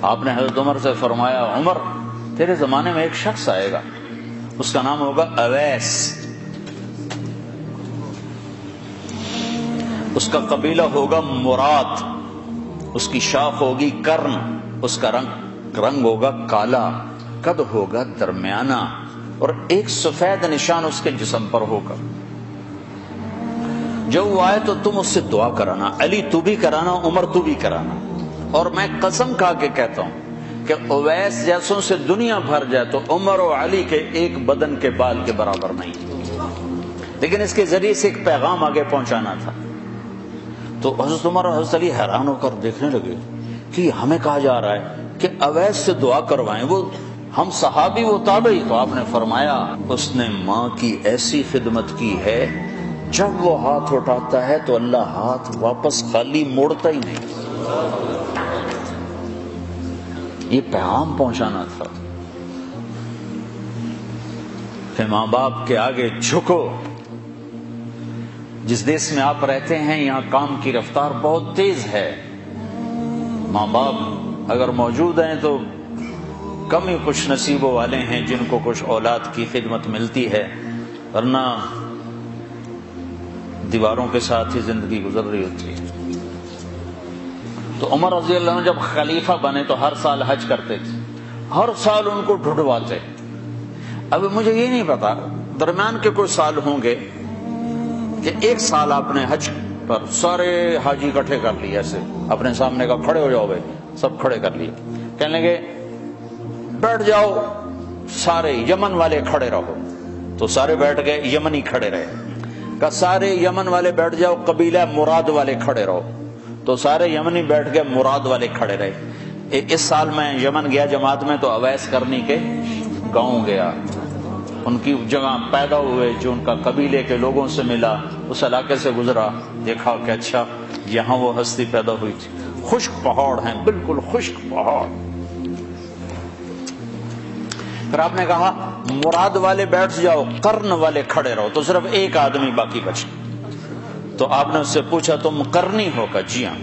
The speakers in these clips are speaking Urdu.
آپ نے حضرت عمر سے فرمایا عمر تیرے زمانے میں ایک شخص آئے گا، اس کا نام ہوگا اویس، اس کا قبیلہ ہوگا مراد، اس کی شاخ ہوگی کرن، اس کا رنگ ہوگا کالا، قد ہوگا درمیانہ، اور ایک سفید نشان اس کے جسم پر ہوگا۔ جب وہ آئے تو تم اس سے دعا کرانا، علی تو بھی کرانا، عمر تو بھی کرانا، اور میں قسم کھا کے کہتا ہوں کہ اویس جیسوں سے دنیا بھر جائے تو عمر و علی کے ایک بدن کے بال کے برابر نہیں، لیکن اس کے ذریعے سے ایک پیغام آگے پہنچانا تھا۔ تو حضرت عمر اور حضرت علی حیران ہو کر دیکھنے لگے کہ ہمیں کہا جا رہا ہے کہ اویس سے دعا کروائیں، وہ ہم صحابی وہ تابعی۔ تو آپ نے فرمایا اس نے ماں کی ایسی خدمت کی ہے، جب وہ ہاتھ اٹھاتا ہے تو اللہ ہاتھ واپس خالی موڑتا ہی نہیں۔ یہ پیغام پہنچانا تھا کہ ماں باپ کے آگے جھکو۔ جس دیش میں آپ رہتے ہیں یہاں کام کی رفتار بہت تیز ہے، ماں باپ اگر موجود ہیں تو کم ہی خوش نصیبوں والے ہیں جن کو کچھ اولاد کی خدمت ملتی ہے، ورنہ دیواروں کے ساتھ ہی زندگی گزر رہی ہوتی ہے۔ تو عمر رضی اللہ عنہ جب خلیفہ بنے تو ہر سال حج کرتے تھے، ہر سال ان کو ڈھونڈواتے۔ اب مجھے یہ نہیں پتا درمیان کے کوئی سال ہوں گے کہ ایک سال آپ نے حج پر سارے حاجی اکٹھے کر لیے، ایسے اپنے سامنے کا کھڑے ہو جاؤ بھائی، سب کھڑے کر لیے، کہنے لگے بیٹھ جاؤ سارے یمن والے کھڑے رہو، تو سارے بیٹھ گئے، یمنی کھڑے رہے۔ کہ سارے یمن والے بیٹھ جاؤ، قبیلہ مراد والے کھڑے رہو، تو سارے یمنی بیٹھ گئے، مراد والے کھڑے رہے۔ اس سال میں یمن گیا جماعت میں تو اویس کرنی کے گاؤں گیا، ان کی جگہ پیدا ہوئے، جو ان کا قبیلے کے لوگوں سے ملا، اس علاقے سے گزرا، دیکھا کہ اچھا یہاں وہ ہستی پیدا ہوئی تھی۔ خشک پہاڑ ہیں، بالکل خشک پہاڑ۔ پھر آپ نے کہا مراد والے بیٹھ جاؤ، قرن والے کھڑے رہو، تو صرف ایک آدمی باقی بچا۔ تو آپ نے اس سے پوچھا تم قرنی ہو؟ کہ جی ہاں۔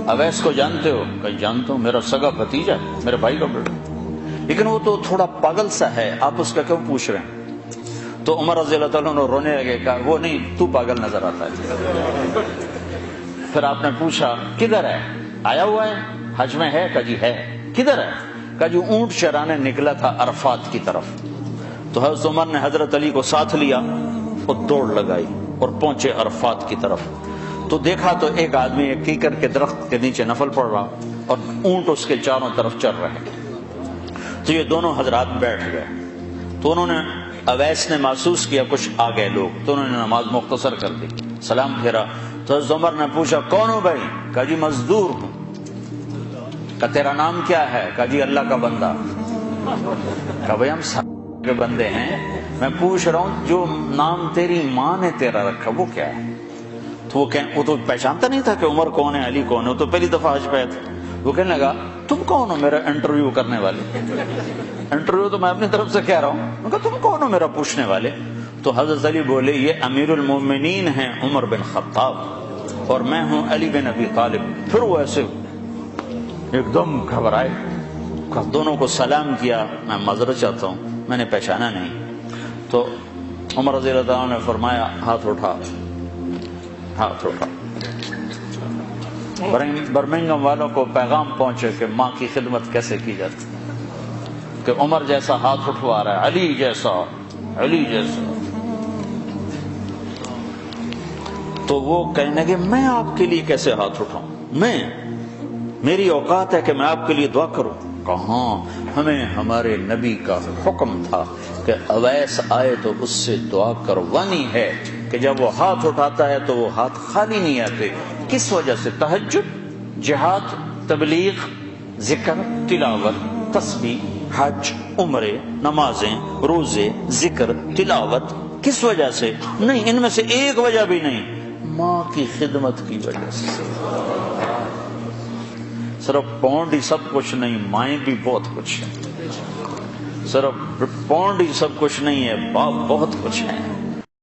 اویس کو جانتے ہو؟ کہ جانتا ہوں، میرا سگا بھتیجا ہے، میرے بھائی کا بیٹا، لیکن وہ تو تھوڑا پاگل سا ہے، آپ اس کا کیوں پوچھ رہے ہیں؟ تو عمر رضی اللہ تعالیٰ عنہ رونے لگے، کہا وہ نہیں، تو پاگل نظر آتا ہے۔ پھر آپ نے پوچھا کدھر ہے؟ آیا ہوا ہے حج میں؟ ہے؟ کہ جی ہے۔ کدھر ہے؟ کہ جو اونٹ چرانے نکلا تھا عرفات کی طرف۔ تو حضرت عمر نے حضرت علی کو ساتھ لیا اور دوڑ لگائی اور پہنچے عرفات کی طرف۔ تو دیکھا تو ایک آدمی ایک کیکر کے درخت کے نیچے نفل پڑ رہا اور اونٹ اس کے چاروں طرف چل رہے۔ تو یہ دونوں حضرات بیٹھ گئے، تو انہوں نے اویس نے محسوس کیا کچھ آ گئے لوگ، تو انہوں نے نماز مختصر کر دی، سلام پھیرا۔ تو حضرت عمر نے پوچھا کون ہو بھائی؟ کہا جی مزدور ہوں۔ کہ تیرا نام کیا ہے؟ کہا جی اللہ کا بندہ۔ کہا بھائی ہم سب کے بندے ہیں، میں پوچھ رہا ہوں جو نام تیری ماں نے تیرا رکھا وہ کیا ہے؟ تو وہ تو پہچانتا نہیں تھا کہ عمر کون ہے، علی کون ہے، وہ تو پہلی دفعہ حج پہ تھا۔ وہ کہنے لگا تم کون ہو میرا انٹرویو کرنے والے؟ انٹرویو تو میں اپنی طرف سے کہہ رہا ہوں۔ کہا تم کون ہو میرا پوچھنے والے؟ تو حضرت علی بولے یہ امیر المومنین ہیں عمر بن خطاب اور میں ہوں علی بن ابی طالب۔ پھر وہ ایسے ایک دم گھبرائے، دونوں کو سلام کیا، میں معذرت چاہتا ہوں میں نے پہچانا نہیں۔ تو عمر رضی اللہ عنہ نے فرمایا ہاتھ اٹھا، ہاتھ اٹھا۔ برمنگم والوں کو پیغام پہنچے کہ ماں کی خدمت کیسے کی جاتی، کہ عمر جیسا ہاتھ اٹھوا رہا ہے، علی جیسا، علی جیسا۔ تو وہ کہنے لگے میں آپ کے لیے کیسے ہاتھ اٹھاؤں، میری اوقات ہے کہ میں آپ کے لیے دعا کروں؟ کہاں، ہمیں ہمارے نبی کا حکم تھا کہ اویس آئے تو اس سے دعا کروانی ہے، کہ جب وہ ہاتھ اٹھاتا ہے تو وہ ہاتھ خالی نہیں آتے۔ کس وجہ سے؟ تہجد، جہاد، تبلیغ، ذکر، تلاوت، تسبیح، حج، عمرے، نمازیں، روزے، ذکر، تلاوت۔ کس وجہ سے؟ نہیں، ان میں سے ایک وجہ بھی نہیں، ماں کی خدمت کی وجہ سے۔ صرف پونڈ ہی سب کچھ نہیں، مائیں بھی بہت کچھ ہے۔ صرف پونڈ ہی سب کچھ نہیں ہے، باپ بہت کچھ ہے۔